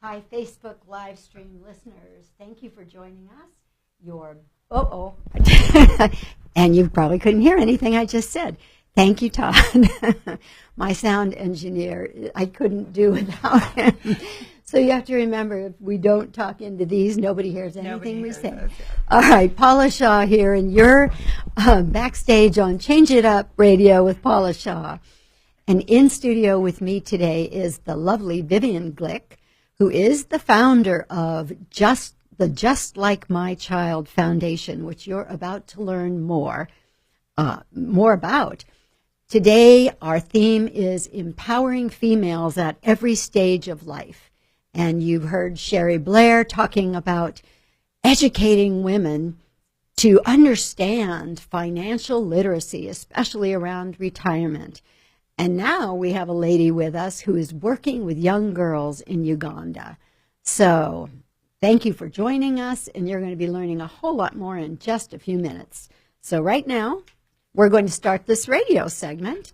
Hi, Facebook live stream listeners. Thank you for joining us. And you probably couldn't hear anything I just said. Thank you, Todd. My sound engineer, I couldn't do without him. So you have to remember, if we don't talk into these, nobody hears anything we say. Us, yeah. All right, Paula Shaw here, and you're backstage on Change It Up Radio with Paula Shaw. And in studio with me today is the lovely Vivian Glyck, who is the founder of Just Like My Child Foundation, which you're about to learn more about. Today, our theme is empowering females at every stage of life. And you've heard Cheri Blair talking about educating women to understand financial literacy, especially around retirement. And now we have a lady with us who is working with young girls in Uganda. So thank you for joining us, and you're going to be learning a whole lot more in just a few minutes. So right now, we're going to start this radio segment.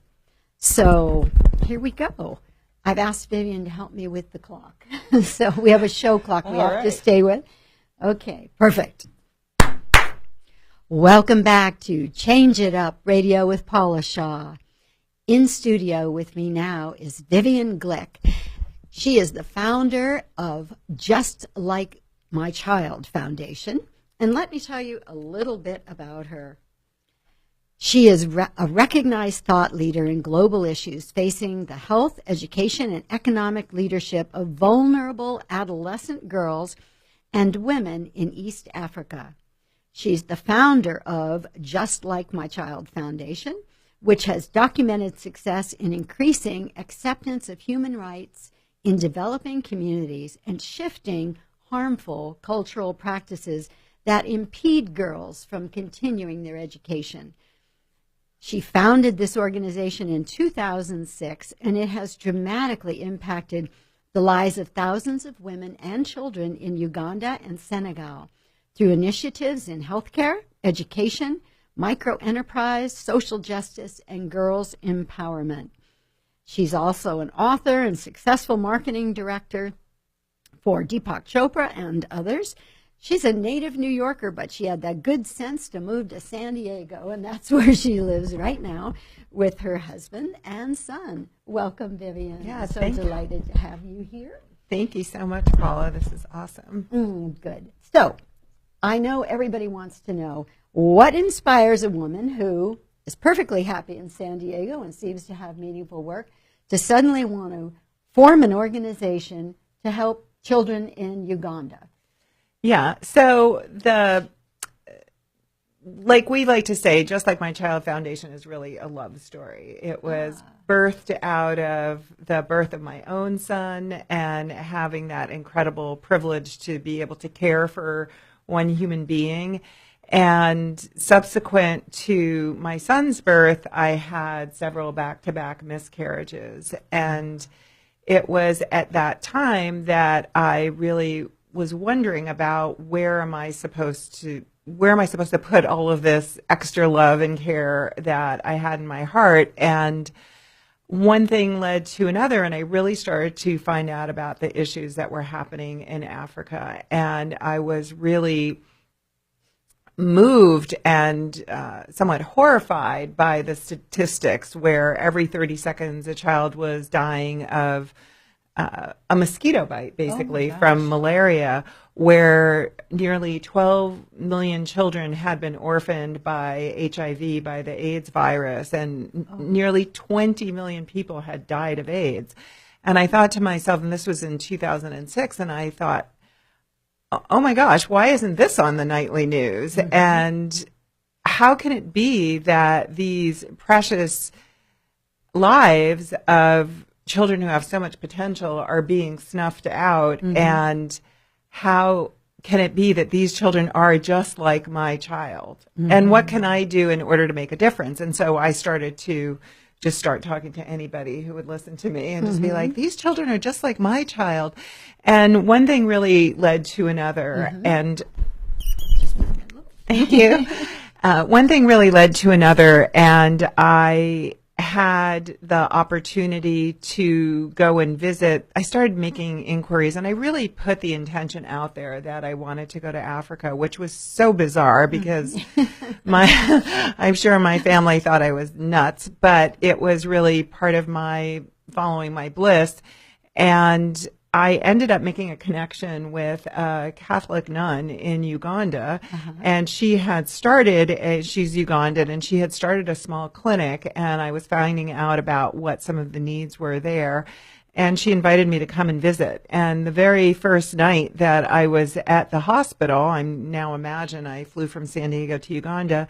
So here we go. I've asked Vivian to help me with the clock. So we have a show clock we have to stay with. Okay, perfect. Welcome back to Change It Up Radio with Paula Shaw. In studio with me now is Vivian Glyck. She is the founder of Just Like My Child Foundation. And let me tell you a little bit about her. She is a recognized thought leader in global issues facing the health, education, and economic leadership of vulnerable adolescent girls and women in East Africa. She's the founder of Just Like My Child Foundation, which has documented success in increasing acceptance of human rights in developing communities and shifting harmful cultural practices that impede girls from continuing their education. She founded this organization in 2006, and it has dramatically impacted the lives of thousands of women and children in Uganda and Senegal through initiatives in healthcare, education, microenterprise, social justice, and girls' empowerment. She's also an author and successful marketing director for Deepak Chopra and others. She's a native New Yorker, but she had that good sense to move to San Diego, and that's where she lives right now with her husband and son. Welcome, Vivian. Yeah, so delighted to have you here. Thank you so much, Paula. This is awesome. Good. So I know everybody wants to know, what inspires a woman who is perfectly happy in San Diego and seems to have meaningful work to suddenly want to form an organization to help children in Uganda? Yeah, so like we like to say, Just Like My Child Foundation is really a love story. It was birthed out of the birth of my own son and having that incredible privilege to be able to care for one human being. And subsequent to my son's birth, I had several back-to-back miscarriages. And it was at that time that I really was wondering about where am I supposed to put all of this extra love and care that I had in my heart. And one thing led to another, and I really started to find out about the issues that were happening in Africa. And I was really moved and somewhat horrified by the statistics where every 30 seconds a child was dying of a mosquito bite, basically, from malaria, where nearly 12 million children had been orphaned by HIV, by the AIDS virus, and nearly 20 million people had died of AIDS. And I thought to myself, and this was in 2006, and I thought, oh my gosh, why isn't this on the nightly news? Mm-hmm. And how can it be that these precious lives of children who have so much potential are being snuffed out? Mm-hmm. And how can it be that these children are just like my child? Mm-hmm. And what can I do in order to make a difference? And so I started to just start talking to anybody who would listen to me and just be like, these children are just like my child. And one thing really led to another. And thank you. One thing really led to another. And I had the opportunity to go and visit, I started making inquiries, and I really put the intention out there that I wanted to go to Africa, which was so bizarre because I'm sure my family thought I was nuts, but it was really part of my following my bliss. And I ended up making a connection with a Catholic nun in Uganda, and she had started, she's Ugandan, and she had started a small clinic, and I was finding out about what some of the needs were there, and she invited me to come and visit. And the very first night that I was at the hospital, I flew from San Diego to Uganda,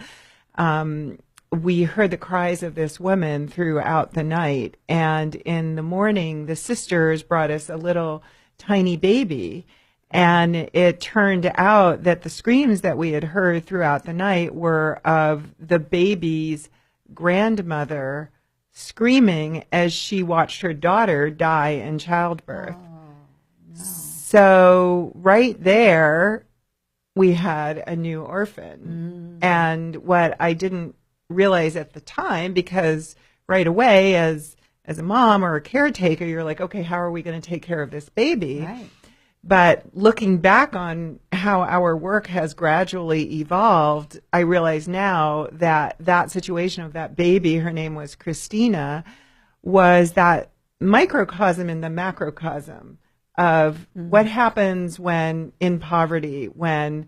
we heard the cries of this woman throughout the night. And in the morning, the sisters brought us a little tiny baby. And it turned out that the screams that we had heard throughout the night were of the baby's grandmother screaming as she watched her daughter die in childbirth. Oh, no. So right there, we had a new orphan. And what I didn't realize at the time, because right away as a mom or a caretaker, you're like, okay, how are we going to take care of this baby? Right. But looking back on how our work has gradually evolved, I realize now that that situation of that baby, her name was Christina, was that microcosm in the macrocosm of what happens when in poverty, when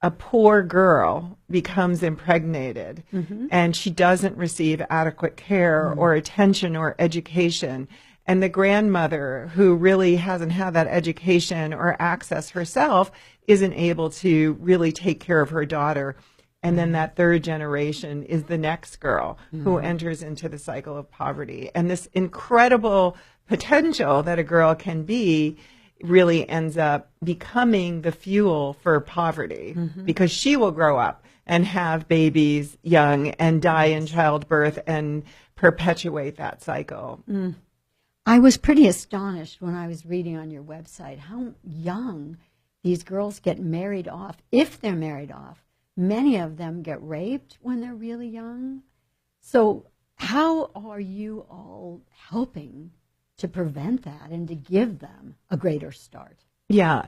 a poor girl becomes impregnated and she doesn't receive adequate care or attention or education. And the grandmother, who really hasn't had that education or access herself, isn't able to really take care of her daughter. And then that third generation is the next girl who enters into the cycle of poverty. And this incredible potential that a girl can be really ends up becoming the fuel for poverty, because she will grow up and have babies young and die in childbirth and perpetuate that cycle. I was pretty astonished when I was reading on your website how young these girls get married off, if they're married off. Many of them get raped when they're really young. So how are you all helping to prevent that and to give them a greater start? Yeah.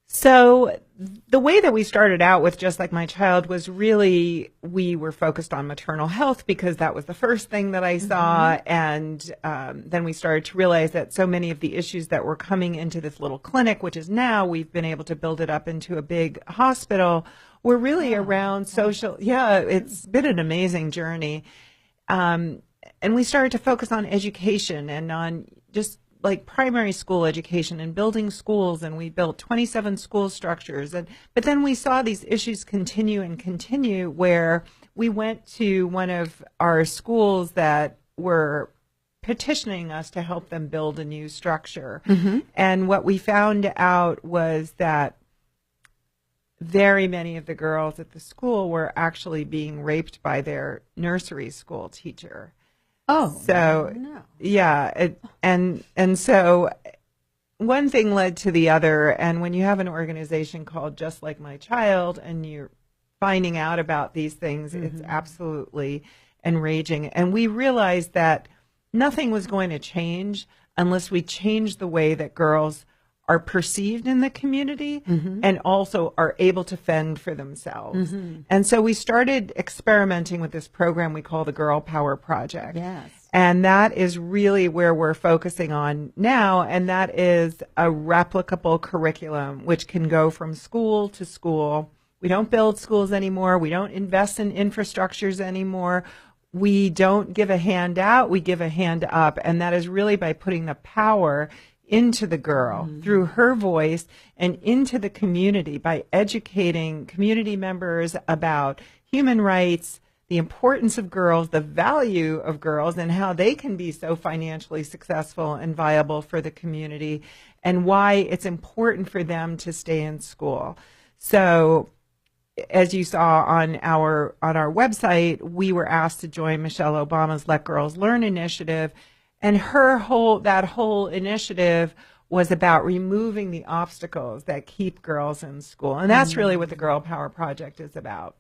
So the way that we started out with Just Like My Child was really, we were focused on maternal health because that was the first thing that I saw. And then we started to realize that so many of the issues that were coming into this little clinic, which is now we've been able to build it up into a big hospital, were really around social. Yeah, it's been an amazing journey. And we started to focus on education and on just like primary school education and building schools, and we built 27 school structures. But then we saw these issues continue and continue, where we went to one of our schools that were petitioning us to help them build a new structure. And what we found out was that very many of the girls at the school were actually being raped by their nursery school teacher. Oh, so no. Yeah, and so one thing led to the other, and when you have an organization called Just Like My Child and you're finding out about these things, it's absolutely enraging. And we realized that nothing was going to change unless we changed the way that girls are perceived in the community and also are able to fend for themselves. And so we started experimenting with this program we call the Girl Power Project. Yes. And that is really where we're focusing on now, and that is a replicable curriculum which can go from school to school. We don't build schools anymore. We don't invest in infrastructures anymore. We don't give a hand out. We give a hand up. And that is really by putting the power into the girl through her voice and into the community by educating community members about human rights, the importance of girls, the value of girls, and how they can be so financially successful and viable for the community, and why it's important for them to stay in school. So as you saw on our website, we were asked to join Michelle Obama's Let Girls Learn initiative. And that whole initiative was about removing the obstacles that keep girls in school. And that's really what the Girl Power Project is about.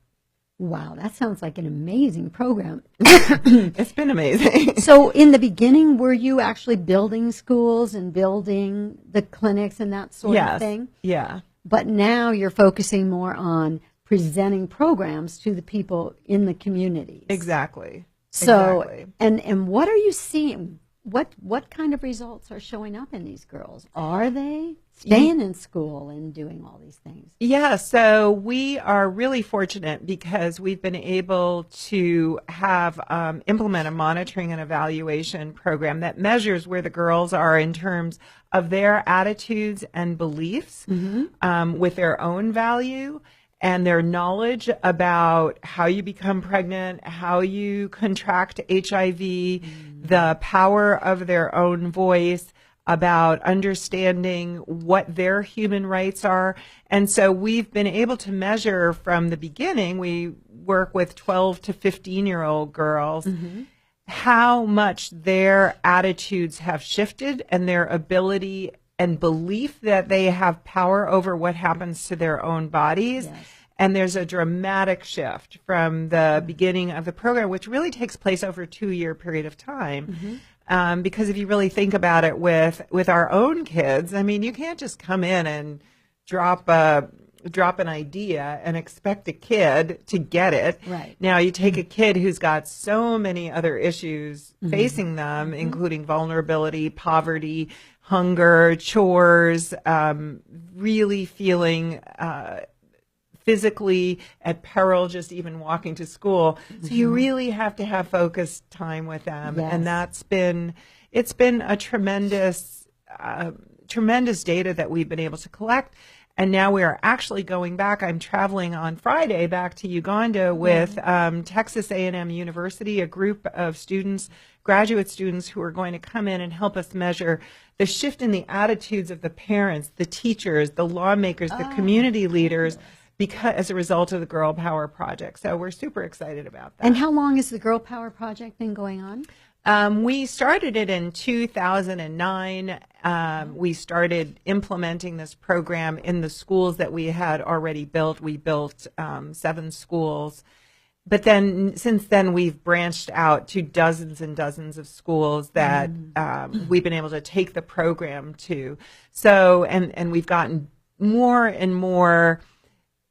Wow, that sounds like an amazing program. It's been amazing. So in the beginning, were you actually building schools and building the clinics and that sort of thing? Yeah. But now you're focusing more on presenting programs to the people in the communities. Exactly. So, exactly. and what are you seeing? What kind of results are showing up in these girls? Are they staying in school and doing all these things? Yeah, so we are really fortunate because we've been able to have implement a monitoring and evaluation program that measures where the girls are in terms of their attitudes and beliefs with their own value and their knowledge about how you become pregnant, how you contract HIV, the power of their own voice, about understanding what their human rights are. And so we've been able to measure from the beginning, we work with 12 to 15-year-old girls, how much their attitudes have shifted and their ability and belief that they have power over what happens to their own bodies. Yes. And there's a dramatic shift from the beginning of the program, which really takes place over a 2-year period of time. Because if you really think about it with our own kids, I mean, you can't just come in and drop an idea and expect a kid to get it. Right. Now, you take a kid who's got so many other issues facing them, including vulnerability, poverty, hunger, chores, really feeling physically at peril just even walking to school. So you really have to have focused time with them. Yes. And it's been a tremendous data that we've been able to collect. And now we are actually going back. I'm traveling on Friday back to Uganda with Texas A&M University, a group of students, graduate students who are going to come in and help us measure the shift in the attitudes of the parents, the teachers, the lawmakers, the community leaders, because as a result of the Girl Power Project. So we're super excited about that. And how long has the Girl Power Project been going on? We started it in 2009. We started implementing this program in the schools that we had already built. We built 7 schools. But then since then, we've branched out to dozens and dozens of schools that we've been able to take the program to. So, and we've gotten more and more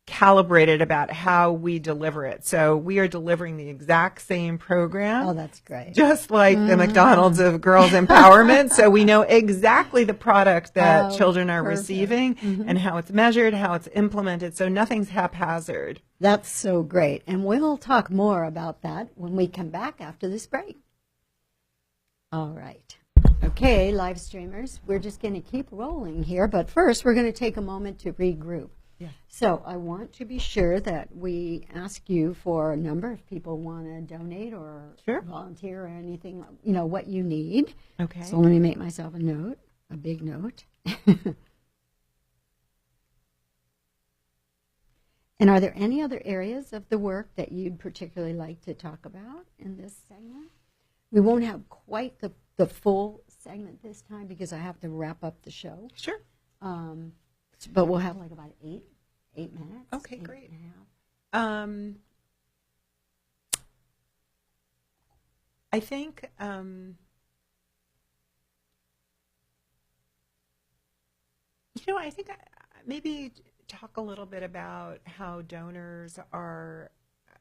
calibrated about how we deliver it. So we are delivering the exact same program. Oh, that's great. Just like the McDonald's of girls empowerment. So we know exactly the product that children are receiving and how it's measured, how it's implemented. So nothing's haphazard. That's so great. And we'll talk more about that when we come back after this break. All right. Okay, live streamers, we're just going to keep rolling here. But first, we're going to take a moment to regroup. Yeah. So I want to be sure that we ask you for a number if people want to donate or volunteer or anything, you know, what you need. Okay. So let me make myself a note, a big note. And are there any other areas of the work that you'd particularly like to talk about in this segment? We won't have quite the full segment this time because I have to wrap up the show. Sure. But we'll have like about 8 minutes. Okay, great. I think I think maybe talk a little bit about how donors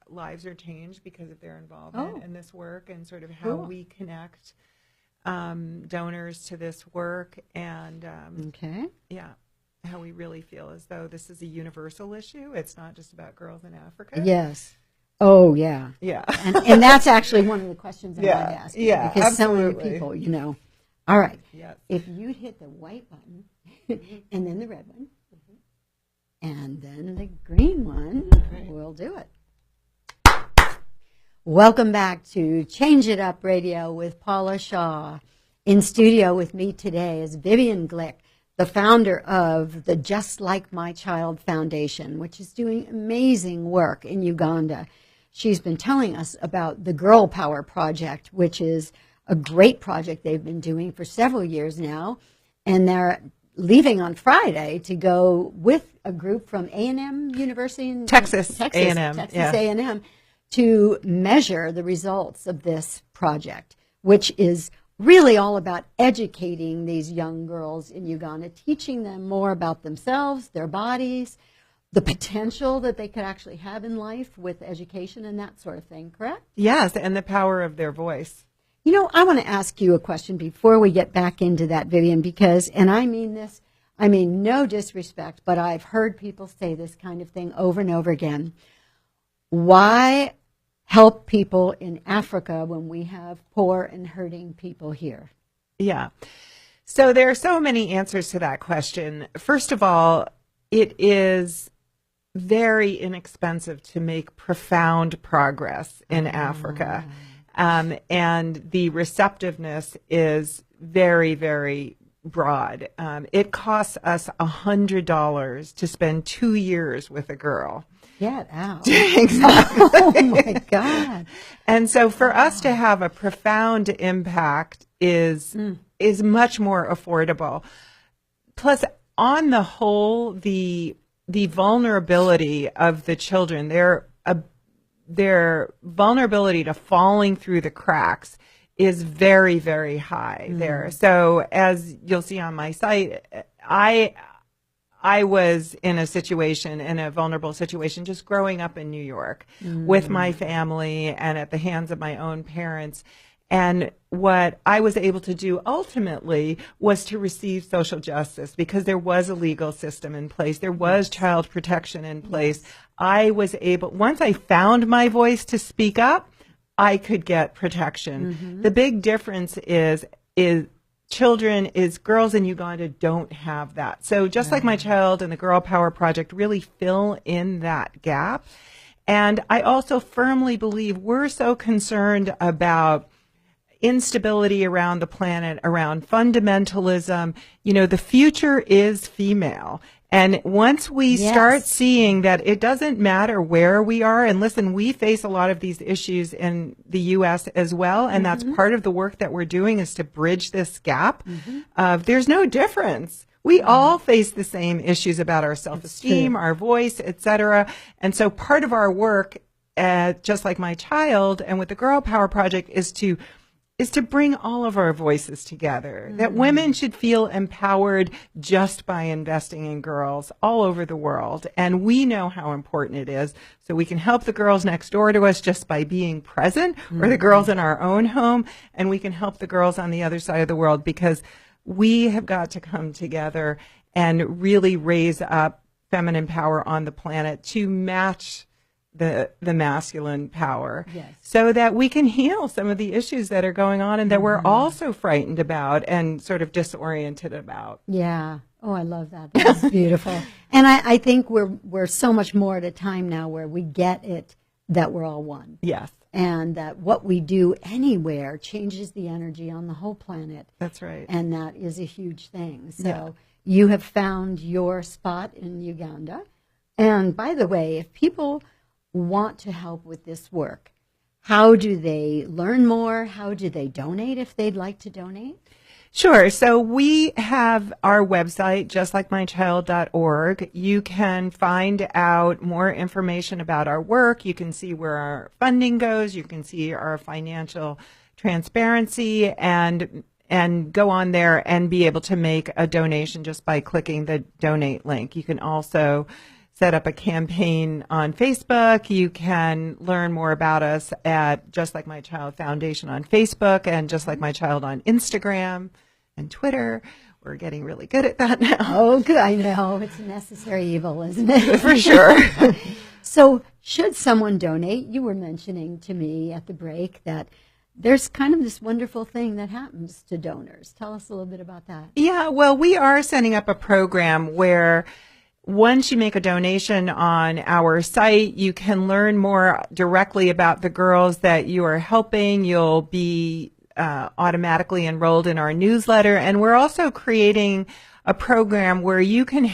lives are changed because of their involvement in this work, and sort of how we connect donors to this work, and how we really feel as though this is a universal issue. It's not just about girls in Africa. Yes. Oh, yeah. Yeah. And that's actually one of the questions I wanted to ask you. Yeah, because absolutely. so many people, you know. All right. Yes. If you'd hit the white button, and then the red one, and then the green one, we'll do it. Welcome back to Change It Up Radio with Paula Shaw. In studio with me today is Vivian Glyck, the founder of the Just Like My Child Foundation, which is doing amazing work in Uganda. She's been telling us about the Girl Power Project, which is a great project they've been doing for several years now. And they're leaving on Friday to go with a group from A&M University in Texas A&M. Texas Yeah. A&M to measure the results of this project, which is really all about educating these young girls in Uganda, teaching them more about themselves, their bodies, the potential that they could actually have in life with education and that sort of thing, correct? Yes, and the power of their voice. You know, I want to ask you a question before we get back into that, Vivian, because, and I mean this, I mean no disrespect, but I've heard people say this kind of thing over and over again. Why help people in Africa when we have poor and hurting people here? Yeah. So there are so many answers to that question. First of all, it is very inexpensive to make profound progress in Africa. And the receptiveness is very, very broad. It costs us $100 to spend 2 years with a girl. Get out. Exactly. Oh, my God. And so for us to have a profound impact is much more affordable. Plus, on the whole, the vulnerability of the children, their vulnerability to falling through the cracks is very, very high there. So as you'll see on my site, I was in a vulnerable situation, just growing up in New York with my family and at the hands of my own parents. And what I was able to do ultimately was to receive social justice because there was a legal system in place. There was child protection in place. I was able, once I found my voice to speak up, I could get protection. The big difference is girls in Uganda don't have that. So just like My Child and the Girl Power Project really fill in that gap. And I also firmly believe we're so concerned about instability around the planet, around fundamentalism. You know, the future is female. And once we start seeing that it doesn't matter where we are, and listen, we face a lot of these issues in the U.S. as well, and that's part of the work that we're doing is to bridge this gap. There's no difference. We all face the same issues about our self-esteem, our voice, etc. And so part of our work, just like My Child and with the Girl Power Project, is to bring all of our voices together, that women should feel empowered just by investing in girls all over the world. And we know how important it is. So we can help the girls next door to us just by being present, or the girls in our own home. And we can help the girls on the other side of the world because we have got to come together and really raise up feminine power on the planet to match the masculine power, so that we can heal some of the issues that are going on and that we're also frightened about and sort of disoriented about. Yeah. Oh, I love that. That's beautiful. And I think we're so much more at a time now where we get it that we're all one. Yes. And that what we do anywhere changes the energy on the whole planet. That's right. And that is a huge thing. So you have found your spot in Uganda. And by the way, if people want to help with this work, how do they learn more? How do they donate if they'd like to donate? Sure. So we have our website, justlikeMyChild.org. You can find out more information about our work. You can see where our funding goes. You can see our financial transparency and go on there and be able to make a donation just by clicking the donate link. You can also set up a campaign on Facebook. You can learn more about us at Just Like My Child Foundation on Facebook and Just Like My Child on Instagram and Twitter. We're getting really good at that now. Oh, good. I know. It's a necessary evil, isn't it? For sure. So should someone donate, you were mentioning to me at the break that there's kind of this wonderful thing that happens to donors. Tell us a little bit about that. Yeah, well, we are setting up a program where once you make a donation on our site, you can learn more directly about the girls that you are helping. You'll be automatically enrolled in our newsletter. And we're also creating a program where you can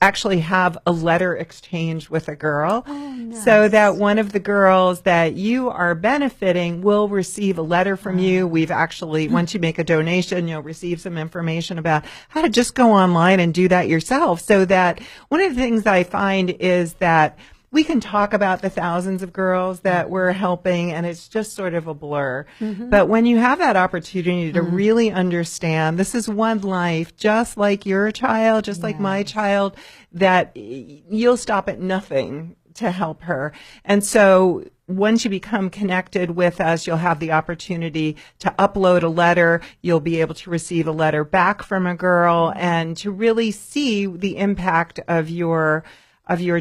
actually have a letter exchange with a girl. Oh, nice. So that one of the girls that you are benefiting will receive a letter from you. We've actually, once you make a donation, you'll receive some information about how to just go online and do that yourself. So that one of the things I find is that we can talk about the thousands of girls that we're helping, and it's just sort of a blur. But when you have that opportunity to really understand this is one life, just like your child, just like my child, that you'll stop at nothing to help her. And so once you become connected with us, you'll have the opportunity to upload a letter. You'll be able to receive a letter back from a girl and to really see the impact of your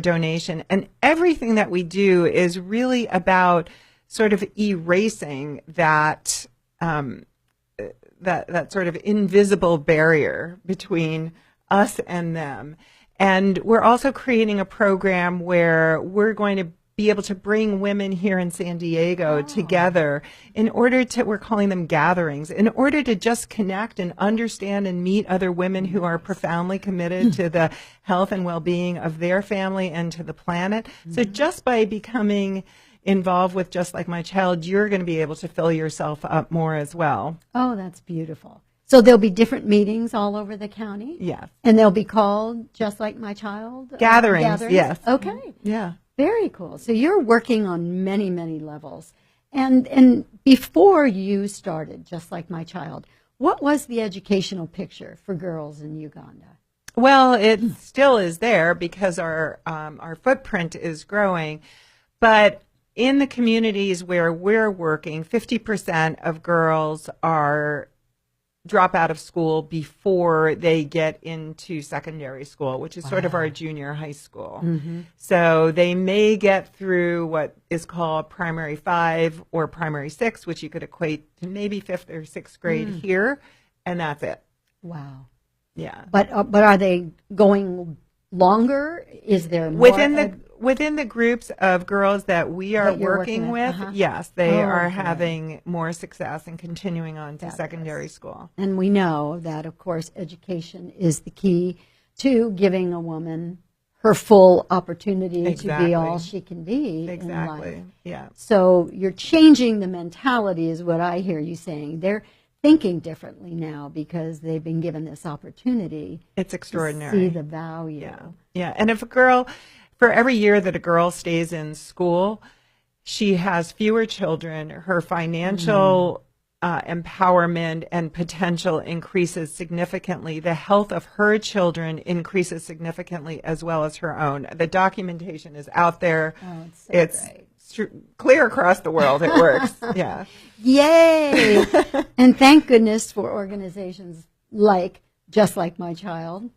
donation. And everything that we do is really about sort of erasing that that sort of invisible barrier between us and them. And we're also creating a program where we're going to be able to bring women here in San Diego together in order to, we're calling them gatherings, in order to just connect and understand and meet other women who are profoundly committed to the health and well-being of their family and to the planet. So just by becoming involved with Just Like My Child, you're going to be able to fill yourself up more as well. Oh, that's beautiful. So there'll be different meetings all over the county? Yes. And they'll be called Just Like My Child? Gatherings, yes. Okay. Yeah. Very cool. So you're working on many, many levels. And before you started Just Like My Child, what was the educational picture for girls in Uganda? Well, it still is there because our footprint is growing. But in the communities where we're working, 50% of girls drop out of school before they get into secondary school, which is sort of our junior high school. So they may get through what is called primary 5 or primary 6, which you could equate to maybe 5th or 6th grade here, and that's it. Wow. Yeah. But are they going longer? Is there more? Within the groups of girls that we are working with, yes, they are having more success and continuing on to secondary school. And we know that, of course, education is the key to giving a woman her full opportunity to be all she can be in life. Yeah. So you're changing the mentality is what I hear you saying. They're thinking differently now because they've been given this opportunity. It's extraordinary. To see the value. Yeah. Yeah. And if a girl, for every year that a girl stays in school, she has fewer children. Her financial empowerment and potential increases significantly. The health of her children increases significantly as well as her own. The documentation is out there. Oh, it's so great. Clear across the world. It works. Yeah. Yay! And thank goodness for organizations like Just Like My Child.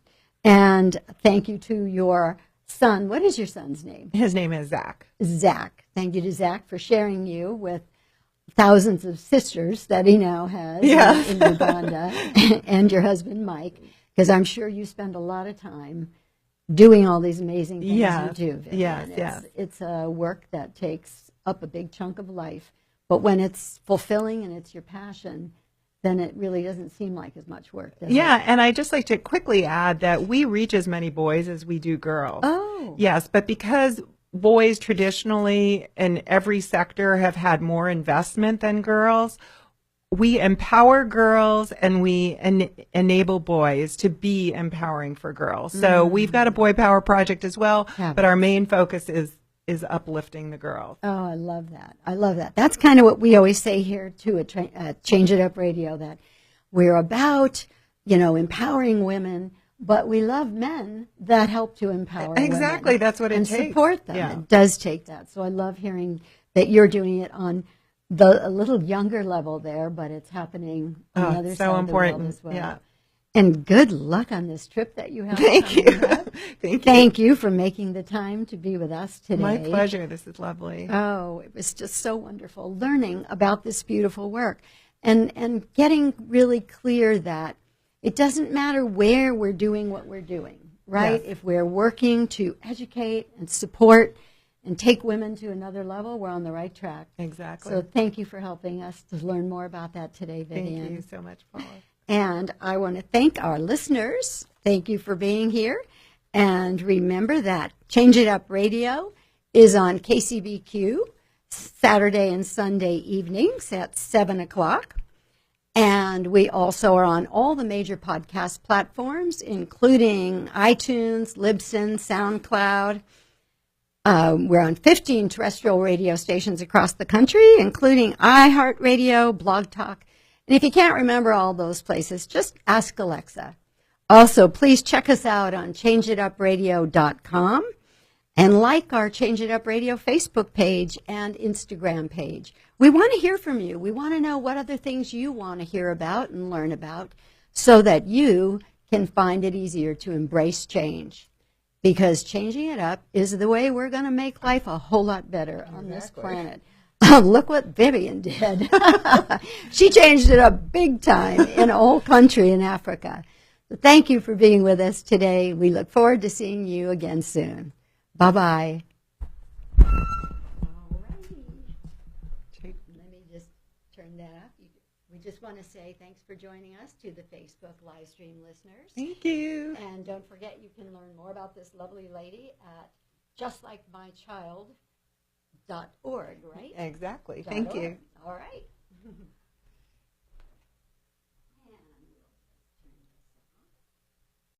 And thank you to your son. What is your son's name? His name is Zach. Zach. Thank you to Zach for sharing you with thousands of sisters that he now has in Uganda, and your husband, Mike, because I'm sure you spend a lot of time doing all these amazing things you do, Vivian. Yes. It's a work that takes up a big chunk of life, but when it's fulfilling and it's your passion, then it really doesn't seem like as much work, does it? Yeah, and I'd just like to quickly add that we reach as many boys as we do girls. Oh. Yes, but because boys traditionally in every sector have had more investment than girls, we empower girls and we enable boys to be empowering for girls. So we've got a Boy Power project as well, but our main focus is uplifting the girls. Oh, I love that. I love that. That's kind of what we always say here, too, at Change It Up Radio, that we're about, empowering women, but we love men that help to empower Exactly. women. That's what it takes. And support them. Yeah. It does take that. So I love hearing that you're doing it on a little younger level there, but it's happening on the other side of the world as well. Yeah. And good luck on this trip that you have. Thank you. Thank you for making the time to be with us today. My pleasure. This is lovely. Oh, it was just so wonderful learning about this beautiful work and getting really clear that it doesn't matter where we're doing what we're doing, right? Yes. If we're working to educate and support and take women to another level, we're on the right track. Exactly. So thank you for helping us to learn more about that today, Vivian. Thank you so much, Paula. And I want to thank our listeners Thank you for being here. And remember that Change It Up Radio is on KCBQ Saturday and Sunday evenings at 7 o'clock. And we also are on all the major podcast platforms, including iTunes, Libsyn, SoundCloud. We're on 15 terrestrial radio stations across the country, including iHeartRadio, Blog Talk. And if you can't remember all those places, just ask Alexa. Also, please check us out on changeitupradio.com and like our Change It Up Radio Facebook page and Instagram page. We want to hear from you. We want to know what other things you want to hear about and learn about so that you can find it easier to embrace change. Because changing it up is the way we're going to make life a whole lot better on this planet. Look what Vivian did. She changed it up big time in a whole country in Africa. So thank you for being with us today. We look forward to seeing you again soon. Bye-bye. All righty. Let me just turn that up. We just want to say thanks for joining us to the Facebook live stream listeners. Thank you. And don't forget, you can learn more about this lovely lady at justlikeMychild.org, right? Exactly. Thank you. All right.